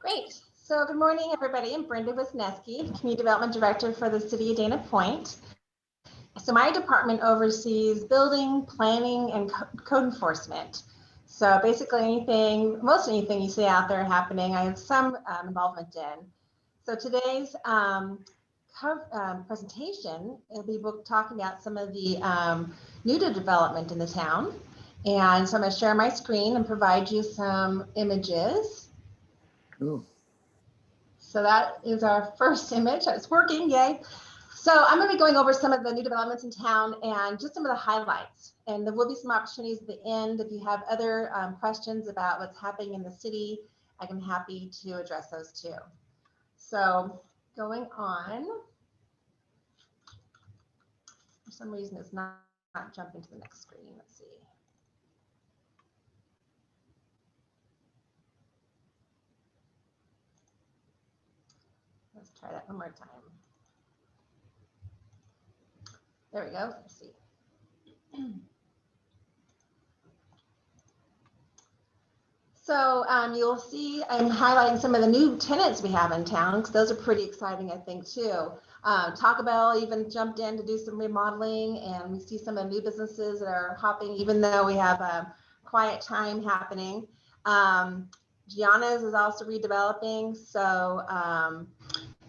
Great. So good morning, everybody. I'm Brenda Wisneski, Community Development Director for the City of Dana Point. So my department oversees building, planning, and code enforcement. So basically anything, most anything you see out there happening, I have some involvement in. So today's presentation, will be talking about some of the new to development in the town. And so I'm going to share my screen and provide you some images. Ooh. So that is our first image. It's working, yay. So I'm going to be going over some of the new developments in town and just some of the highlights. And there will be some opportunities at the end. If you have other questions about what's happening in the city, I'm happy to address those too. So going on, for some reason it's not jumping to the next screen. Let's see. Let's try that one more time. There we go. Let's see. So you'll see I'm highlighting some of the new tenants we have in town because those are pretty exciting, I think, too. Taco Bell even jumped in to do some remodeling, and we see some of the new businesses that are hopping, even though we have a quiet time happening. Gianna's is also redeveloping, so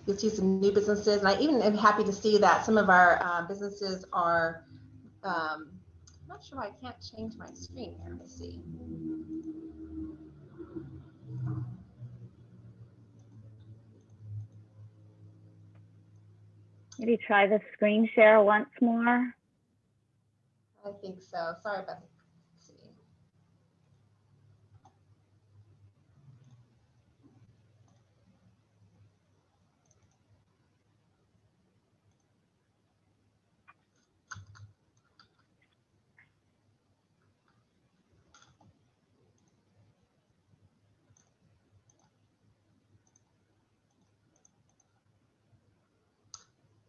you'll see some new businesses. And I even am happy to see that some of our businesses are, I'm not sure why I can't change my screen here. Let's see. Maybe try the screen share once more. I think so. Sorry about that. Let's see.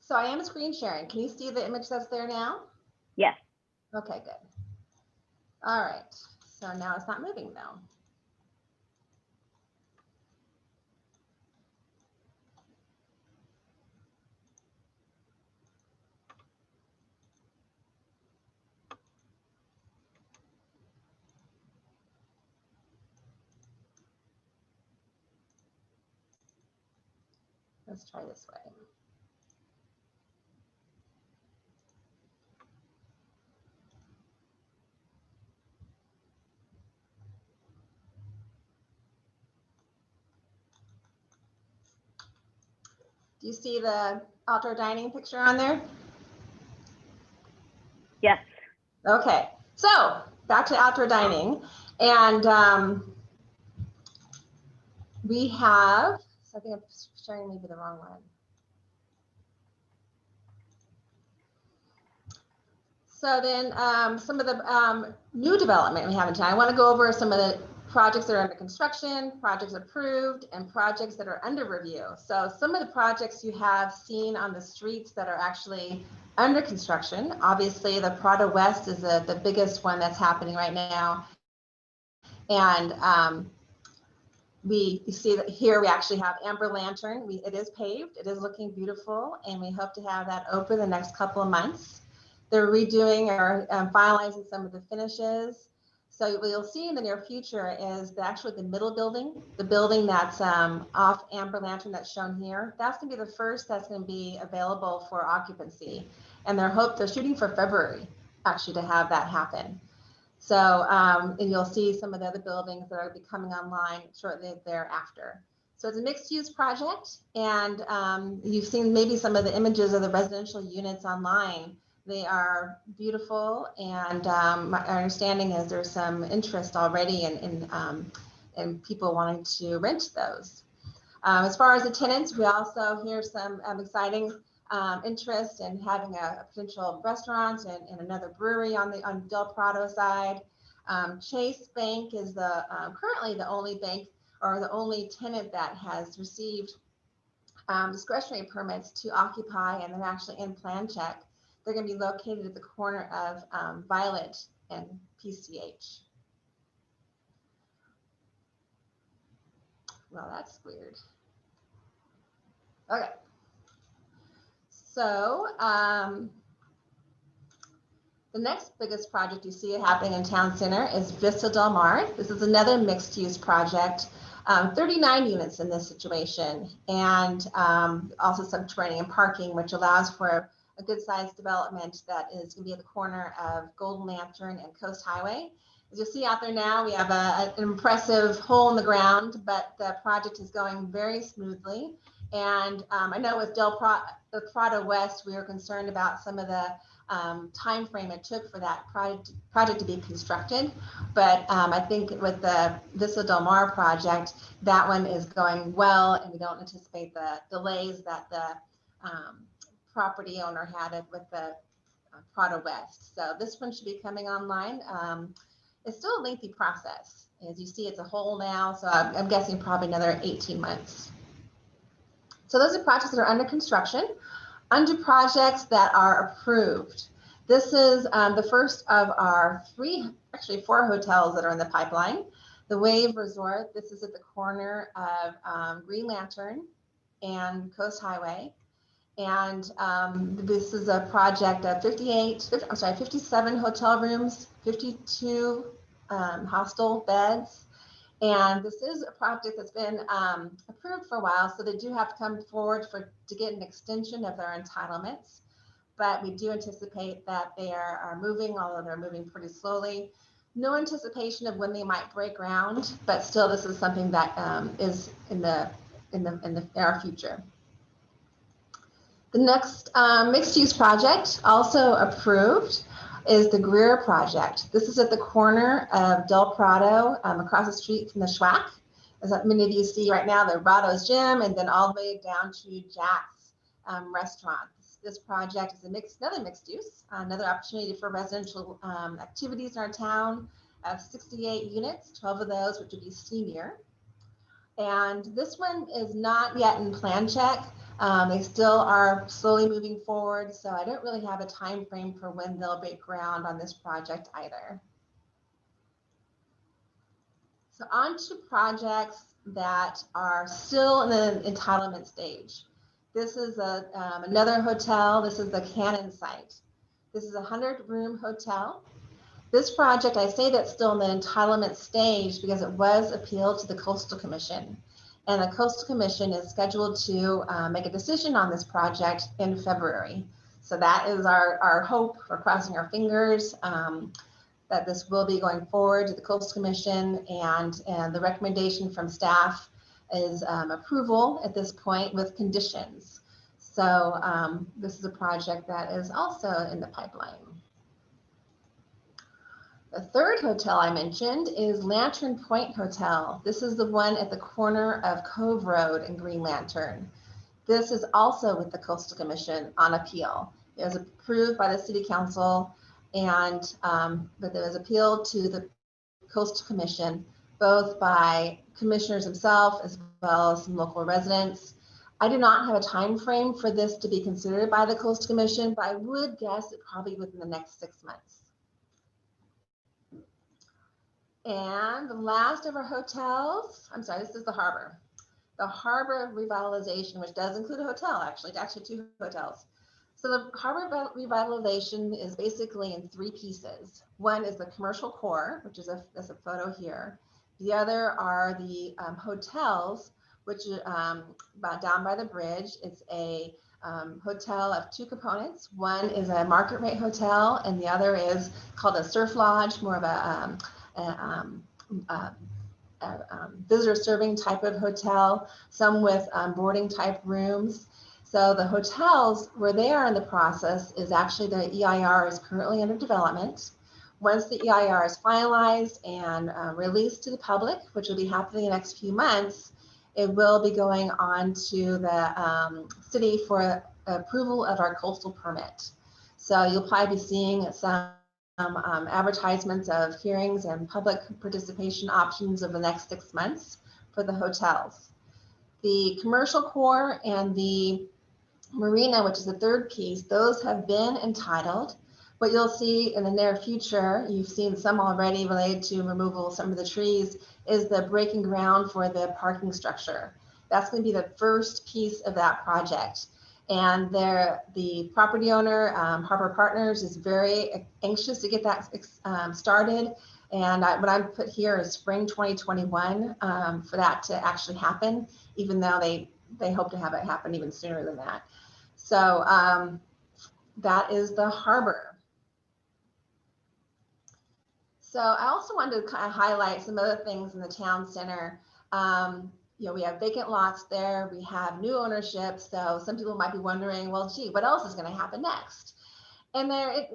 So I am screen sharing. Can you see the image that's there now? Yes. Okay, good. All right. So now it's not moving though. Let's try this way. Do you see the outdoor dining picture on there? Yes. Okay, so back to outdoor dining. And we have, so I think I'm sharing maybe the wrong one. So then some of the new development we have in town. I want to go over some of the projects that are under construction, projects approved, and projects that are under review. So some of the projects you have seen on the streets that are actually under construction. Obviously, the Prado West is the biggest one that's happening right now. And we see that here we actually have Amber Lantern. It is paved, it is looking beautiful, and we hope to have that open the next couple of months. They're redoing or finalizing some of the finishes. So what you'll see in the near future is actually the middle building, the building that's off Amber Lantern that's shown here. That's going to be the first that's going to be available for occupancy. And they're shooting for February actually to have that happen. So, and you'll see some of the other buildings that are coming online shortly thereafter. So it's a mixed use project, and you've seen maybe some of the images of the residential units online. They are beautiful, and my understanding is there's some interest already in people wanting to rent those. As far as the tenants, we also hear some exciting interest in having a potential restaurant and another brewery on Del Prado side. Chase Bank is currently the only bank or the only tenant that has received discretionary permits to occupy, and they're actually in plan check. They're going to be located at the corner of Violet and PCH. Well, that's weird. Okay. So the next biggest project you see happening in Town Center is Vista Del Mar. This is another mixed-use project, 39 units in this situation, and also subterranean parking, which allows for a good-sized development that is going to be at the corner of Golden Lantern and Coast Highway. As you see out there now, we have an impressive hole in the ground, but the project is going very smoothly. And I know with the Prado West, we were concerned about some of the time frame it took for that project to be constructed. But I think with the Vista Del Mar project, that one is going well, and we don't anticipate the delays that the property owner had it with the Prado West. So this one should be coming online. It's still a lengthy process. As you see, it's a hole now, so I'm guessing probably another 18 months. So those are projects that are under construction. Under projects that are approved, this is the first of our four hotels that are in the pipeline. The Wave Resort, this is at the corner of Green Lantern and Coast Highway. And this is a project of 57 hotel rooms, 52 hostel beds. And this is a project that's been approved for a while, so they do have to come forward to get an extension of their entitlements. But we do anticipate that they are moving, although they're moving pretty slowly. No anticipation of when they might break ground, but still, this is something that is in our future. The next mixed-use project, also approved, is the Greer project. This is at the corner of Del Prado, across the street from the Schwack. As many of you see right now, the Rado's Gym, and then all the way down to Jack's restaurant. This project is another mixed use, another opportunity for residential activities in our town. 68 units, 12 of those, which would be senior. And this one is not yet in plan check. They still are slowly moving forward, so I don't really have a time frame for when they'll break ground on this project either. So on to projects that are still in the entitlement stage. This is another hotel. This is the Cannon site. This is a 100-room hotel. This project, I say that's still in the entitlement stage because it was appealed to the Coastal Commission. And the Coastal Commission is scheduled to make a decision on this project in February. So that is our hope. We're crossing our fingers that this will be going forward to the Coastal Commission, and the recommendation from staff is approval at this point with conditions. So this is a project that is also in the pipeline. The third hotel I mentioned is Lantern Point Hotel. This is the one at the corner of Cove Road and Green Lantern. This is also with the Coastal Commission on appeal. It was approved by the City Council, and but it was appealed to the Coastal Commission, both by commissioners themselves as well as some local residents. I do not have a time frame for this to be considered by the Coastal Commission, but I would guess it probably within the next 6 months. And the last of our hotels, I'm sorry, this is the Harbor. The Harbor revitalization, which does include a hotel, actually 2 hotels. So the Harbor revitalization is basically in 3 pieces. One is the commercial core, which is that's a photo here. The other are the hotels, which about down by the bridge. It's a hotel of 2 components. One is a market rate hotel, and the other is called a surf lodge, more of a visitor serving type of hotel, some with boarding type rooms. So the hotels, where they are in the process, is actually the EIR is currently under development. Once the EIR is finalized and released to the public, which will be happening in the next few months, it will be going on to the city for approval of our coastal permit. So you'll probably be seeing some advertisements of hearings and public participation options over the next 6 months for the hotels. The commercial core and the marina, which is the third piece, those have been entitled, What you'll see in the near future, you've seen some already related to removal of some of the trees, is the breaking ground for the parking structure. That's going to be the first piece of that project. And the property owner, Harbor Partners, is very anxious to get that started. And what I put here is spring 2021 for that to actually happen, even though they hope to have it happen even sooner than that. So that is the harbor. So I also wanted to kind of highlight some other things in the town center. We have vacant lots there. We have new ownership. So some people might be wondering, well, gee, what else is going to happen next? And I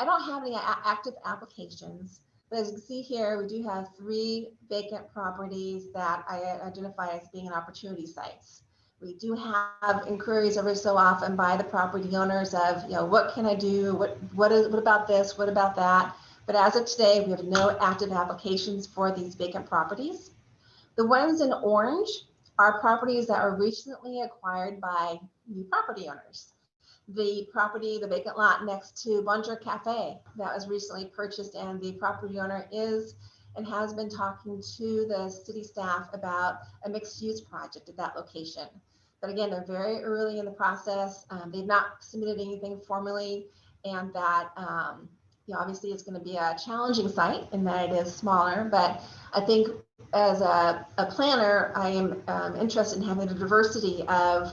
don't have any active applications, but as you can see here, we do have 3 vacant properties that I identify as being opportunity sites. We do have inquiries every so often by the property owners of, what can I do? What about this? What about that? But as of today, we have no active applications for these vacant properties. The ones in orange are properties that were recently acquired by new property owners. The vacant lot next to Manger Cafe that was recently purchased, and the property owner is and has been talking to the city staff about a mixed use project at that location. But again, they're very early in the process. They've not submitted anything formally, and that obviously it's going to be a challenging site in that it is smaller, but I think as a planner, I am interested in having a diversity of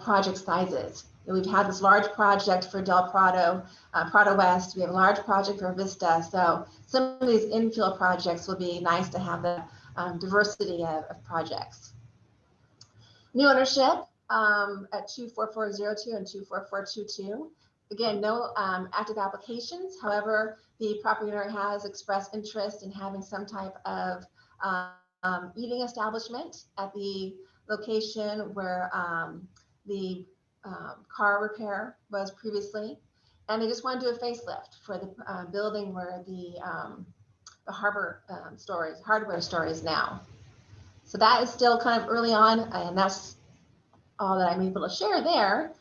project sizes. We've had this large project for Del Prado, Prado West. We have a large project for Vista. So some of these infill projects will be nice to have the diversity of projects. New ownership at 24402 and 24422. Again, no active applications. However, the property owner has expressed interest in having some type of eating establishment at the location where the car repair was previously. And they just want to do a facelift for the building where the hardware store is now. So that is still kind of early on, and that's all that I'm able to share there.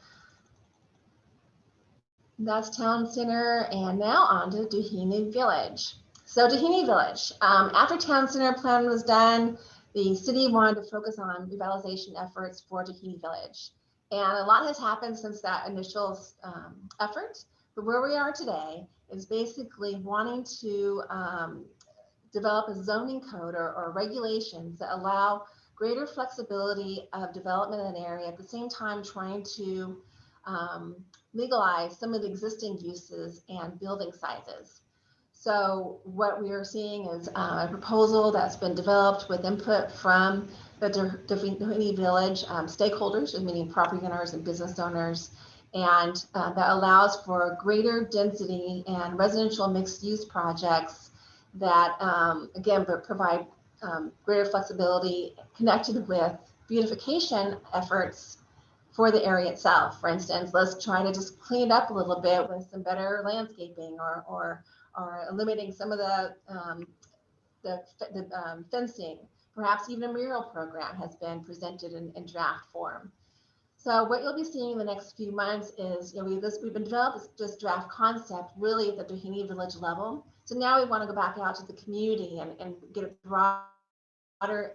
That's Town Center, and now on to Doheny Village. So Doheny Village, after Town Center plan was done, the city wanted to focus on revitalization efforts for Doheny Village. And a lot has happened since that initial effort, but where we are today is basically wanting to develop a zoning code or regulations that allow greater flexibility of development in an area, at the same time trying to legalize some of the existing uses and building sizes. So what we are seeing is a proposal that's been developed with input from the Doheny Village stakeholders, meaning property owners and business owners, and that allows for greater density and residential mixed use projects that, again, provide greater flexibility connected with beautification efforts for the area itself. For instance, let's try to just clean it up a little bit with some better landscaping or eliminating some of the fencing. Perhaps even a mural program has been presented in draft form. So what you'll be seeing in the next few months is, we've been developed this draft concept really at the Doheny Village level. So now we want to go back out to the community and get a broader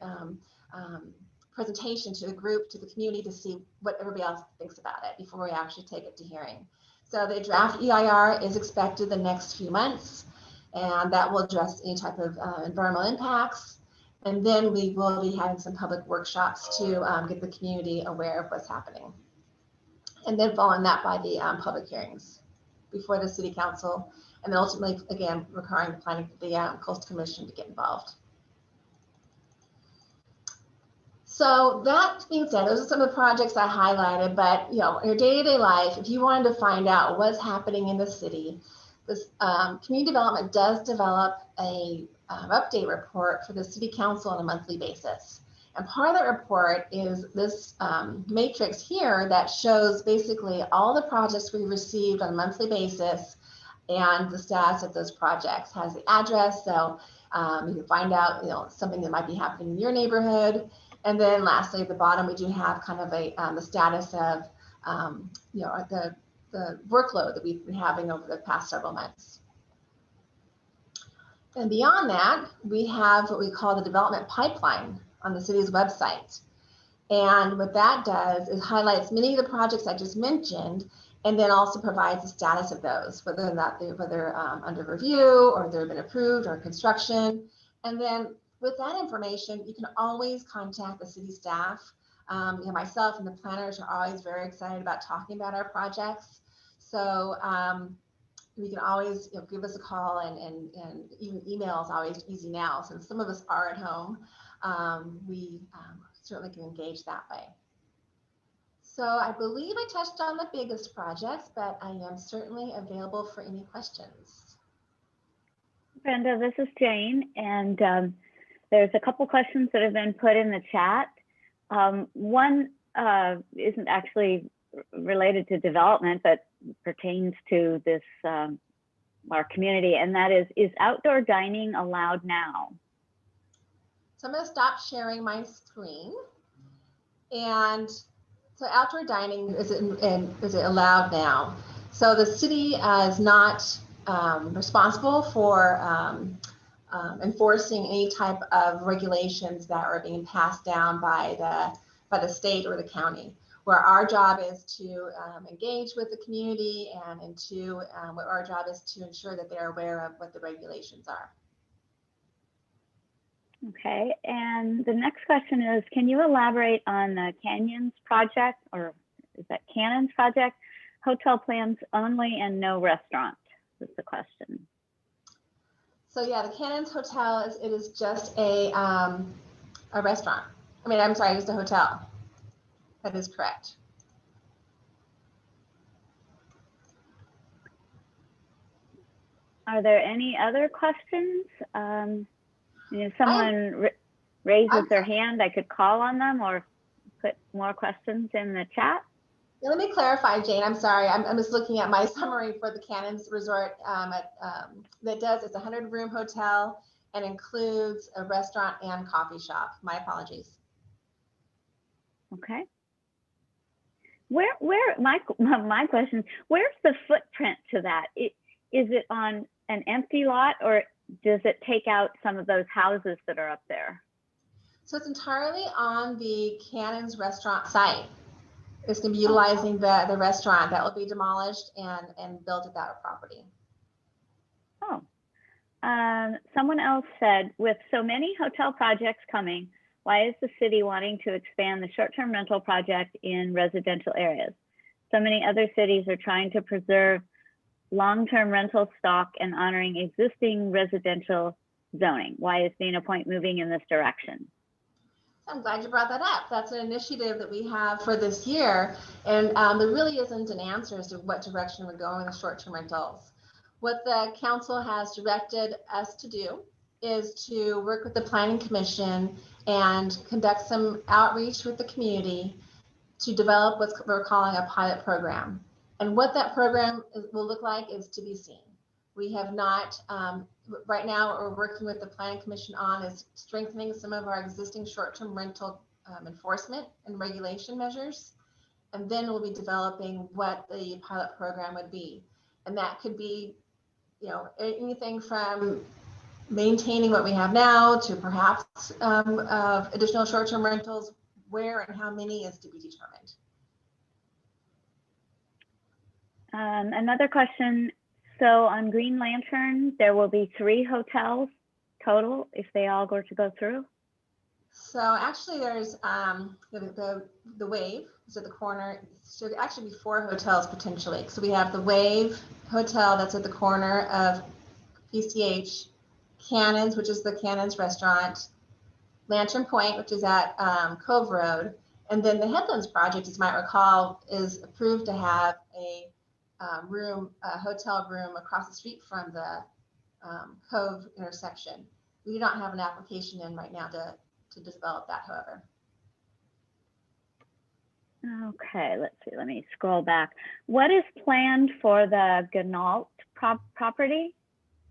presentation to the group, to the community, to see what everybody else thinks about it before we actually take it to hearing. So the draft EIR is expected the next few months, and that will address any type of environmental impacts. And then we will be having some public workshops to get the community aware of what's happening. And then following that by the public hearings before the city council, and then ultimately, again, requiring the Coastal Commission to get involved. So that being said, those are some of the projects I highlighted, but in your day-to-day life, if you wanted to find out what's happening in the city, this community development does develop a update report for the city council on a monthly basis. And part of that report is this matrix here that shows basically all the projects we received on a monthly basis and the status of those projects. Has the address, so you can find out something that might be happening in your neighborhood. And then lastly, at the bottom, we do have kind of the status of the the workload that we've been having over the past several months. And beyond that, we have what we call the development pipeline on the city's website. And what that does is highlights many of the projects I just mentioned, and then also provides the status of those, whether they're under review or they've been approved or construction. And then with that information, you can always contact the city staff. Myself and the planners are always very excited about talking about our projects. So you can always give us a call, and even email is always easy now. Since some of us are at home, we certainly can engage that way. So I believe I touched on the biggest projects, but I am certainly available for any questions. Brenda, this is Jane, and there's a couple questions that have been put in the chat. One isn't actually related to development, but pertains to this our community, and that is outdoor dining allowed now? So I'm going to stop sharing my screen. And so outdoor dining, is it allowed now? So the city is not responsible for enforcing any type of regulations that are being passed down by the state or the county. Where our job is to engage with the community, and what our job is to ensure that they're aware of what the regulations are. Okay, and the next question is, can you elaborate on the Canyons project, or is that Cannons project? Hotel plans only and no restaurant is the question. So yeah, the Cannons Hotel is just a restaurant. I'm sorry, just a hotel. That is correct. Are there any other questions? If someone raises their hand, I could call on them or put more questions in the chat. Yeah, let me clarify, Jane. I'm sorry. I'm just looking at my summary for the Cannons Resort. It's a 100-room hotel and includes a restaurant and coffee shop. My apologies. Okay. My question, where's the footprint to that? Is it on an empty lot, or does it take out some of those houses that are up there? So it's entirely on the Cannons restaurant site. It's going to be utilizing the restaurant that will be demolished and built at that property. Oh, someone else said, with so many hotel projects coming, why is the city wanting to expand the short-term rental project in residential areas? So many other cities are trying to preserve long-term rental stock and honoring existing residential zoning. Why is Dana Point moving in this direction? I'm glad you brought that up. That's an initiative that we have for this year. And there really isn't an answer as to what direction we're going with short-term rentals. What the council has directed us to do is to work with the Planning Commission and conduct some outreach with the community to develop what we're calling a pilot program. And what that program will look like is to be seen. We have not, right now what we're working with the Planning Commission on is strengthening some of our existing short-term rental enforcement and regulation measures. And then we'll be developing what the pilot program would be. And that could be, anything from maintaining what we have now to perhaps additional short-term rentals. Where and how many is to be determined. Another question. So on Green Lantern, there will be 3 hotels total if they all go to go through? So actually there's the Wave is at the corner. Should actually be 4 hotels potentially. So we have the Wave Hotel that's at the corner of PCH, Cannons, which is the Cannons restaurant, Lantern Point, which is at Cove Road, and then the Headlands project, as you might recall, is approved to have a hotel room across the street from the Cove intersection. We do not have an application in right now to develop that, however. Okay, let's see. Let me scroll back. What is planned for the Ganault property?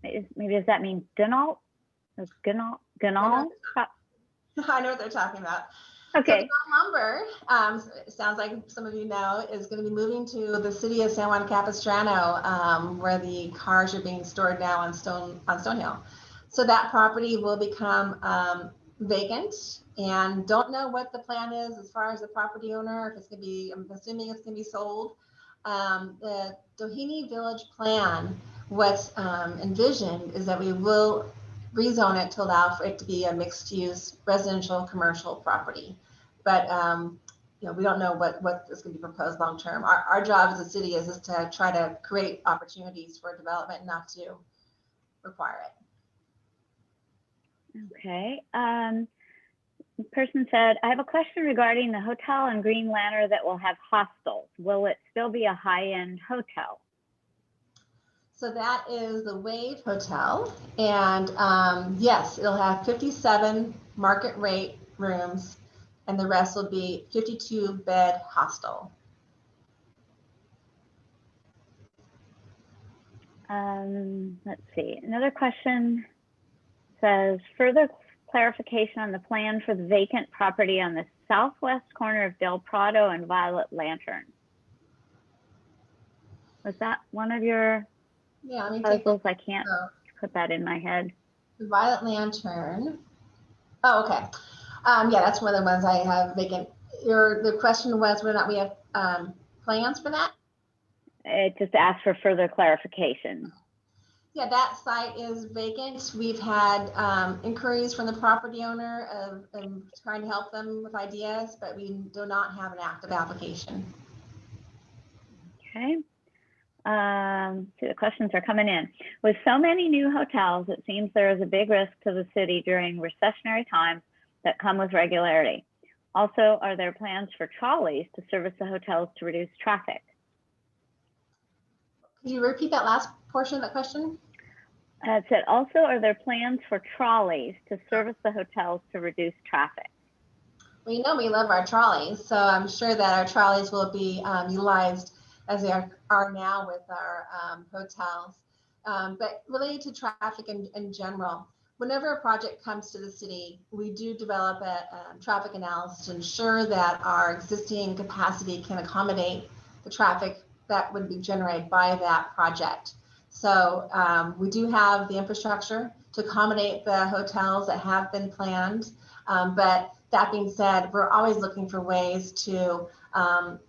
Maybe does that mean Ganault? Ganault? I know what they're talking about. Okay. So Bell Lumber, it sounds like some of you know, is going to be moving to the city of San Juan Capistrano, where the cars are being stored now on Stonehill. So that property will become vacant, and don't know what the plan is as far as the property owner. If it's going to be, I'm assuming it's going to be sold. The Doheny Village plan, what's envisioned is that we will rezone it to allow for it to be a mixed-use residential commercial property. But we don't know what is going to be proposed long term. Our job as a city is to try to create opportunities for development, not to require it. Okay. The person said, I have a question regarding the hotel in Green Lantern that will have hostels. Will it still be a high-end hotel? So that is the Wave Hotel. And yes, it'll have 57 market rate rooms, and the rest will be 52 bed hostel. Let's see. Another question says, further clarification on the plan for the vacant property on the southwest corner of Del Prado and Violet Lantern. Was that one of your puzzles? I can't put that in my head. The Violet Lantern. Oh, okay. Yeah, that's one of the ones I have vacant. The question was whether or not we have plans for that? It just asked for further clarification. Yeah, that site is vacant. We've had inquiries from the property owner of trying to help them with ideas, but we do not have an active application. Okay. So the questions are coming in. With so many new hotels, it seems there is a big risk to the city during recessionary times that come with regularity. Also, are there plans for trolleys to service the hotels to reduce traffic? Can you repeat that last portion of that question? It said, also, are there plans for trolleys to service the hotels to reduce traffic? Well, you know, we love our trolleys, so I'm sure that our trolleys will be utilized as they are now with our hotels. But related to traffic in general, whenever a project comes to the city, we do develop a traffic analysis to ensure that our existing capacity can accommodate the traffic that would be generated by that project. So we do have the infrastructure to accommodate the hotels that have been planned. But that being said, we're always looking for ways to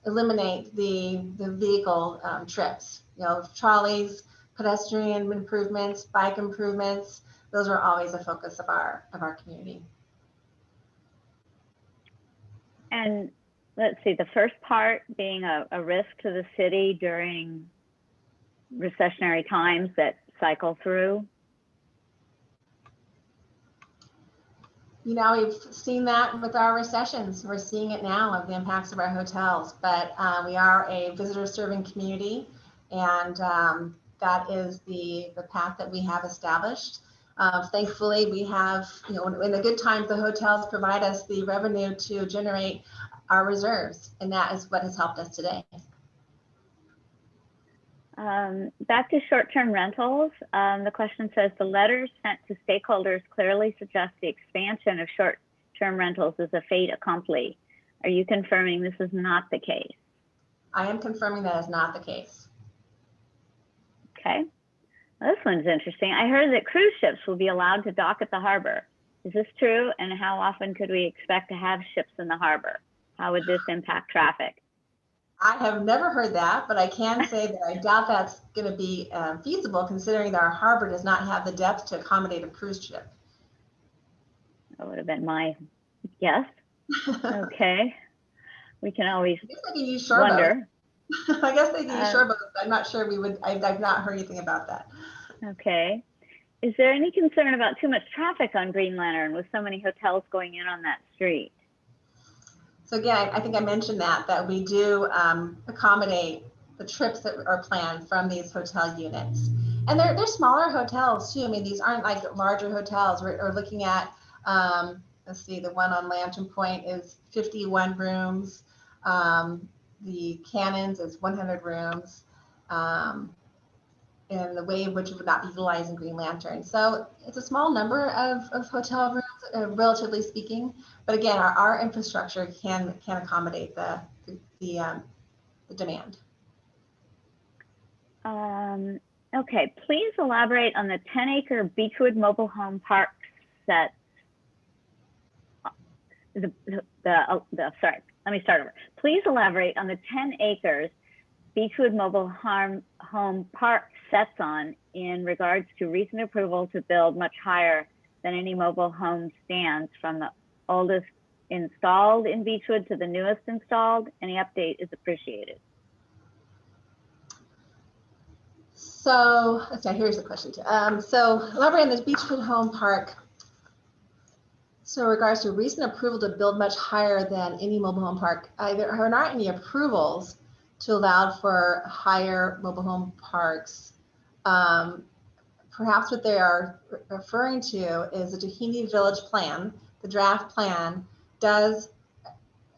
eliminate the vehicle trips. You know, trolleys, pedestrian improvements, bike improvements. Those are always a focus of our community. And let's see, the first part being a risk to the city during recessionary times that cycle through. You know, we've seen that with our recessions. We're seeing it now of the impacts of our hotels, but we are a visitor serving community, and that is the path that we have established. Thankfully, we have, you know, in the good times, the hotels provide us the revenue to generate our reserves, and that is what has helped us today. Back to short-term rentals, the question says, the letters sent to stakeholders clearly suggest the expansion of short-term rentals is a fait accompli. Are you confirming this is not the case? I am confirming that is not the case. Okay. Well, this one's interesting. I heard that cruise ships will be allowed to dock at the harbor. Is this true? And how often could we expect to have ships in the harbor? How would this impact traffic? I have never heard that, but I can say that I doubt that's going to be feasible, considering that our harbor does not have the depth to accommodate a cruise ship. That would have been my guess. Okay. We can always wonder. I guess they can use shore boats. I'm not sure we would. I've not heard anything about that. Okay. Is there any concern about too much traffic on Green Lantern with so many hotels going in on that street? So again, I think I mentioned that we do accommodate the trips that are planned from these hotel units. And they're smaller hotels too. I mean, these aren't like larger hotels. We're looking at, let's see, the one on Lantern Point is 51 rooms. The Cannons is 100 rooms. And the Wave, which would not be utilizing Green Lantern. So it's a small number of hotel rooms, relatively speaking, But again, our infrastructure can accommodate the demand. Okay, please elaborate on the 10-acre Beechwood mobile home park set. Sorry, let me start over. Please elaborate on the 10 acres Beechwood mobile home park sets on in regards to recent approval to build much higher than any mobile home stands, from the oldest installed in Beechwood to the newest installed. Any update is appreciated. So, okay, here's the question too. So elaborate on the Beechwood Home Park. So in regards to recent approval to build much higher than any mobile home park, there are not any approvals to allow for higher mobile home parks. Perhaps what they are referring to is the Tahini Village plan. The draft plan does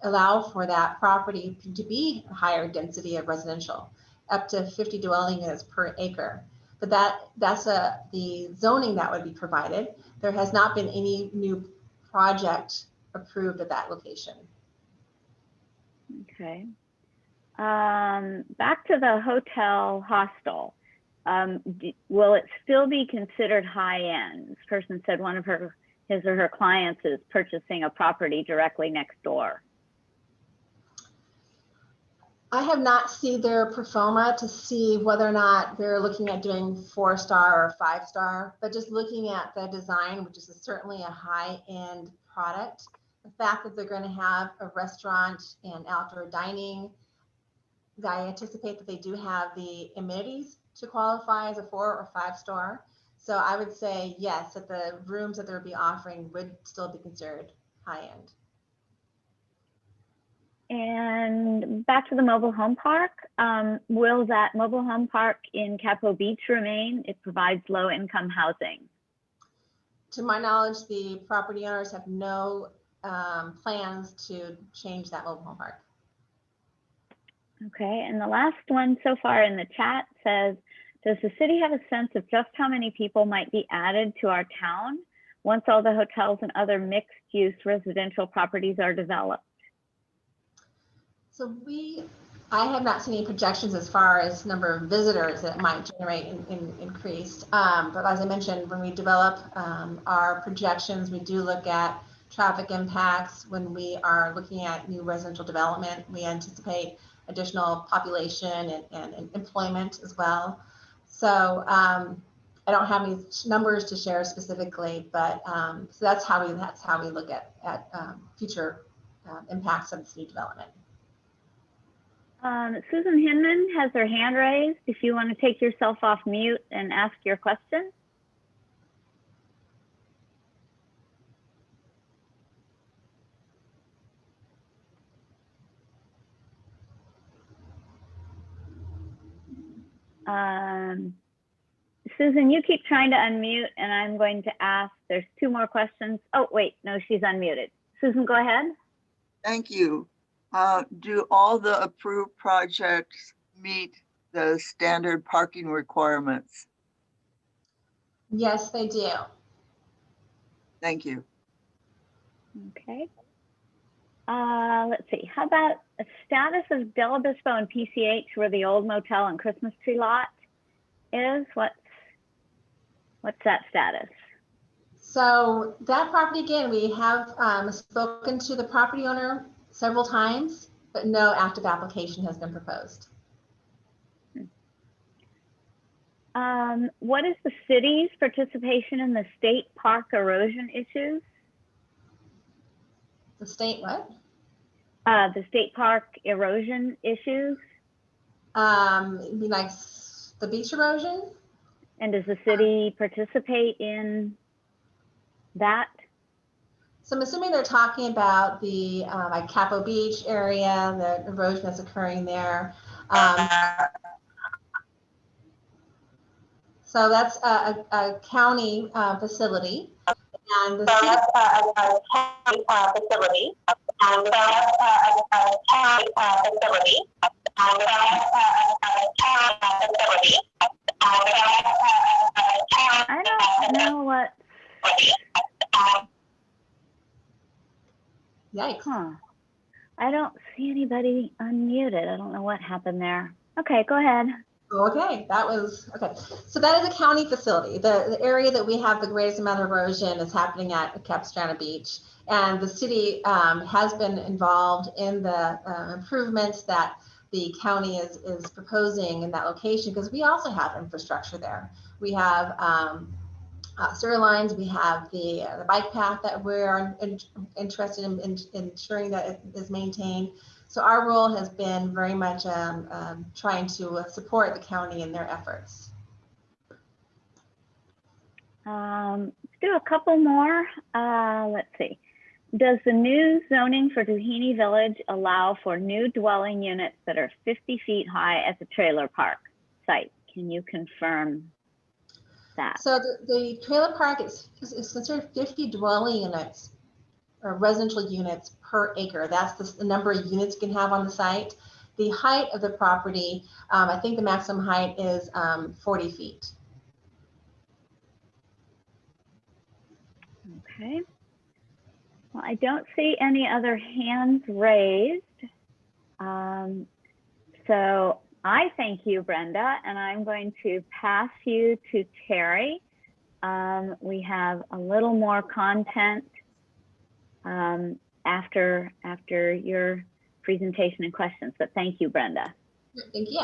allow for that property to be a higher density of residential, up to 50 dwelling units per acre. But that's the zoning that would be provided. There has not been any new project approved at that location. Okay. Back to the hotel hostel. Will it still be considered high end? This person said one of his or her clients is purchasing a property directly next door. I have not seen their pro forma to see whether or not they're looking at doing 4-star or 5-star, but just looking at the design, which is certainly a high-end product, the fact that they're going to have a restaurant and outdoor dining, I anticipate that they do have the amenities to qualify as a 4 or 5-star. So I would say yes, that the rooms that they'll be offering would still be considered high-end. And back to the mobile home park, will that mobile home park in Capo Beach remain? It provides low-income housing. To my knowledge, the property owners have no plans to change that mobile home park. Okay, and the last one so far in the chat says, does the city have a sense of just how many people might be added to our town once all the hotels and other mixed-use residential properties are developed? So I have not seen any projections as far as number of visitors that might generate increased. But as I mentioned, when we develop our projections, we do look at traffic impacts. When we are looking at new residential development, we anticipate additional population and employment as well. So I don't have any numbers to share specifically, but so that's how we look at future impacts of this new development. Susan Hinman has her hand raised. If you want to take yourself off mute and ask your question. Susan, you keep trying to unmute, and I'm going to ask, there's 2 more questions. Oh, wait, no, she's unmuted. Susan, go ahead. Thank you. Do all the approved projects meet the standard parking requirements? Yes, they do. Thank you. Okay. Let's see. How about a status of Del Obispo and PCH, where the old motel and Christmas tree lot is? What's that status? So that property, again, we have spoken to the property owner several times, but no active application has been proposed. What is the city's participation in the state park erosion issues? The state what? The state park erosion issues. You mean like the beach erosion? And does the city participate in that? So I'm assuming they're talking about the like Capo Beach area, the erosion that's occurring there. So that's a county facility, and the city facility. I don't know what. Yikes. Huh. I don't see anybody unmuted. I don't know what happened there. Okay, go ahead. Okay, that was okay. So that is a county facility. The area that we have the greatest amount of erosion is happening at Capistrano Beach, and the city has been involved in the improvements that the county is proposing in that location, because we also have infrastructure there. We have sewer lines. We have the bike path that we're interested in ensuring that it is maintained. So our role has been very much trying to support the county in their efforts. Let's do a couple more. Let's see. Does the new zoning for Doheny Village allow for new dwelling units that are 50 feet high at the trailer park site? Can you confirm that? So the trailer park is considered 50 dwelling units or residential units per acre. That's the number of units you can have on the site. The height of the property, I think the maximum height is 40 feet. Okay. Well, I don't see any other hands raised. So I thank you, Brenda, and I'm going to pass you to Terry. We have a little more content after your presentation and questions, but thank you, Brenda. Thank you.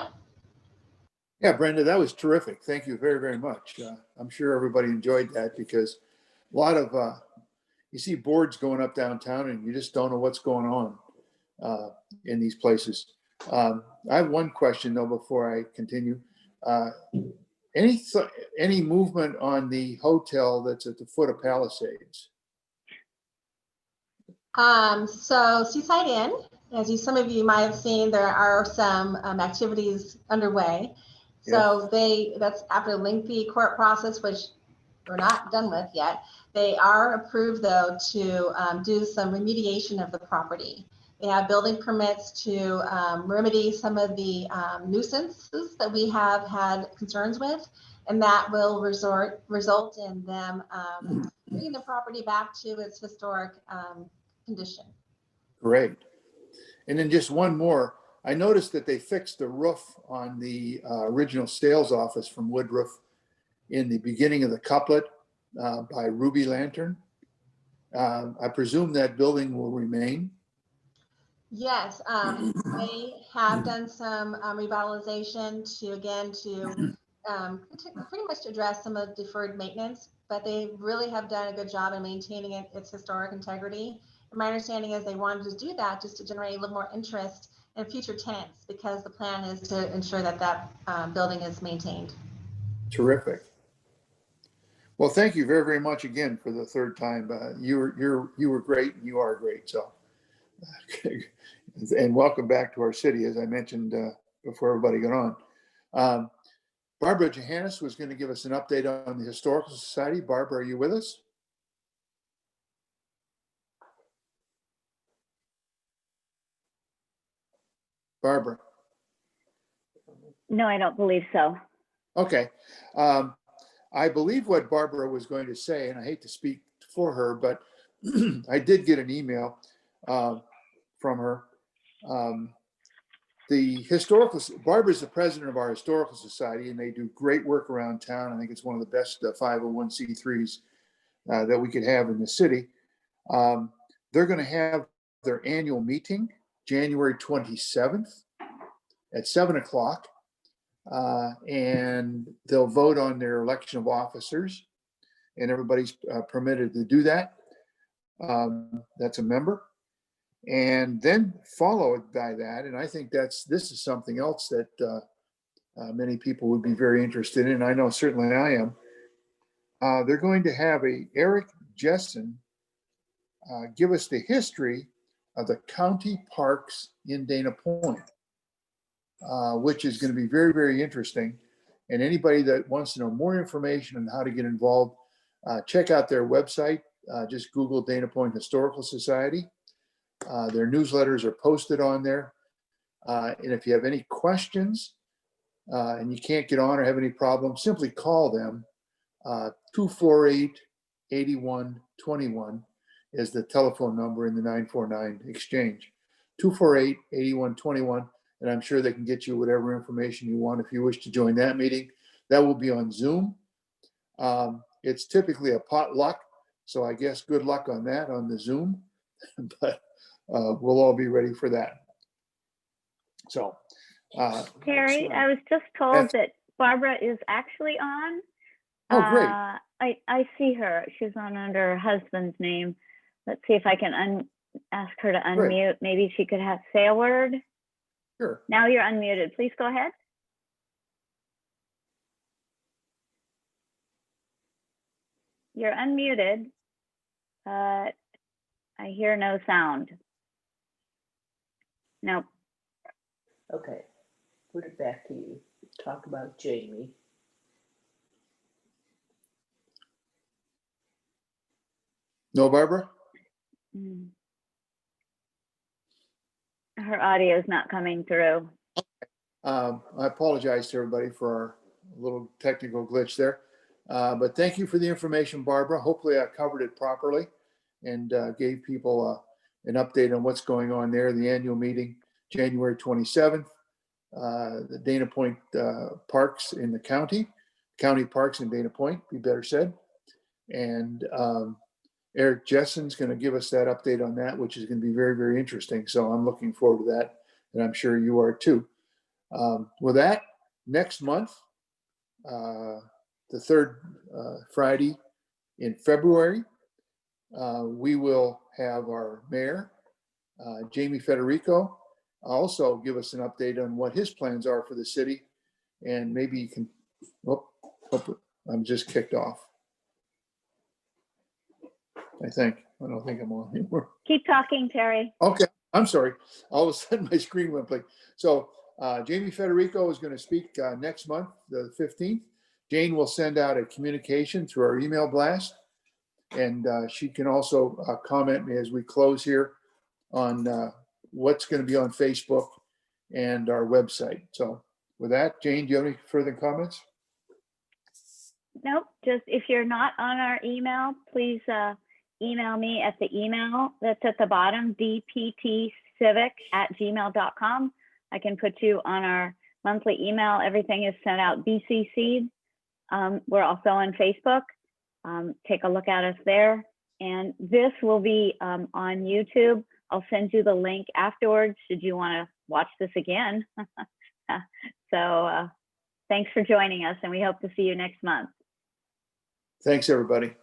Yeah, Brenda, that was terrific. Thank you very, very much. I'm sure everybody enjoyed that, because a lot of, you see boards going up downtown and you just don't know what's going on in these places. I have one question though before I continue. Any movement on the hotel that's at the foot of Palisades? So Seaside Inn, as some of you might have seen, there are some activities underway. So that's after a lengthy court process, which we're not done with yet. They are approved though to do some remediation of the property. They have building permits to remedy some of the nuisances that we have had concerns with, and that will result in them bringing the property back to its historic condition. Great. And then just one more. I noticed that they fixed the roof on the original sales office from Woodruff in the beginning of the couplet by Ruby Lantern. I presume that building will remain. Yes, they have done some revitalization to pretty much address some of deferred maintenance, but they really have done a good job in maintaining its historic integrity. And my understanding is they wanted to do that just to generate a little more interest in future tenants, because the plan is to ensure that building is maintained. Terrific. Well, thank you very, very much again for the third time. You were great, and you are great. So, and welcome back to our city, as I mentioned before everybody got on. Barbara Johannes was going to give us an update on the Historical Society. Barbara, are you with us? Barbara. No, I don't believe so. Okay. I believe what Barbara was going to say, and I hate to speak for her, but I did get an email from her. Barbara's the president of our Historical Society, and they do great work around town. I think it's one of the best 501c3s that we could have in the city. They're going to have their annual meeting January 27th at 7 o'clock. And they'll vote on their election of officers, and everybody's permitted to do that. That's a member. And then followed by that, and I think this is something else that many people would be very interested in. I know certainly I am. They're going to have Eric Jessen give us the history of the county parks in Dana Point, which is going to be very, very interesting. And anybody that wants to know more information on how to get involved, check out their website. Just Google Dana Point Historical Society. Their newsletters are posted on there. And if you have any questions and you can't get on or have any problems, simply call them 248-8121. is the telephone number in the 949 exchange, 248-8121. And I'm sure they can get you whatever information you want if you wish to join that meeting. That will be on Zoom. It's typically a potluck, so I guess good luck on that on the Zoom, but we'll all be ready for that. So, Terry, I was just told that Barbara is actually on. oh, great. I see her. She's on under her husband's name. Let's see if I can ask her to unmute. Great. Maybe she could say a word. Sure. Now you're unmuted. Please go ahead. You're unmuted, but I hear no sound. Nope. Okay, put it back to you. Talk about Jamie. No, Barbara? Her audio is not coming through. I apologize to everybody for our little technical glitch there. But thank you for the information, Barbara. Hopefully I covered it properly and gave people an update on what's going on there. The annual meeting, January 27th, the Dana Point parks in the county parks in Dana Point, be better said. And Eric Jessen's going to give us that update on that, which is going to be very, very interesting. So I'm looking forward to that, and I'm sure you are too. With that, next month, the third Friday in February, we will have our mayor, Jamie Federico, also give us an update on what his plans are for the city. And maybe you can, I'm just kicked off. I don't think I'm on anymore. Keep talking, Terry. Okay, I'm sorry. All of a sudden my screen went blank. So Jamie Federico is going to speak next month, the 15th. Jane will send out a communication through our email blast. And she can also comment as we close here on what's going to be on Facebook and our website. So with that, Jane, do you have any further comments? Nope, just if you're not on our email, please email me at the email that's at the bottom, dptcivic@gmail.com. I can put you on our monthly email. Everything is sent out BCC'd. We're also on Facebook. Take a look at us there. And this will be on YouTube. I'll send you the link afterwards should you want to watch this again. So thanks for joining us, and we hope to see you next month. Thanks, everybody.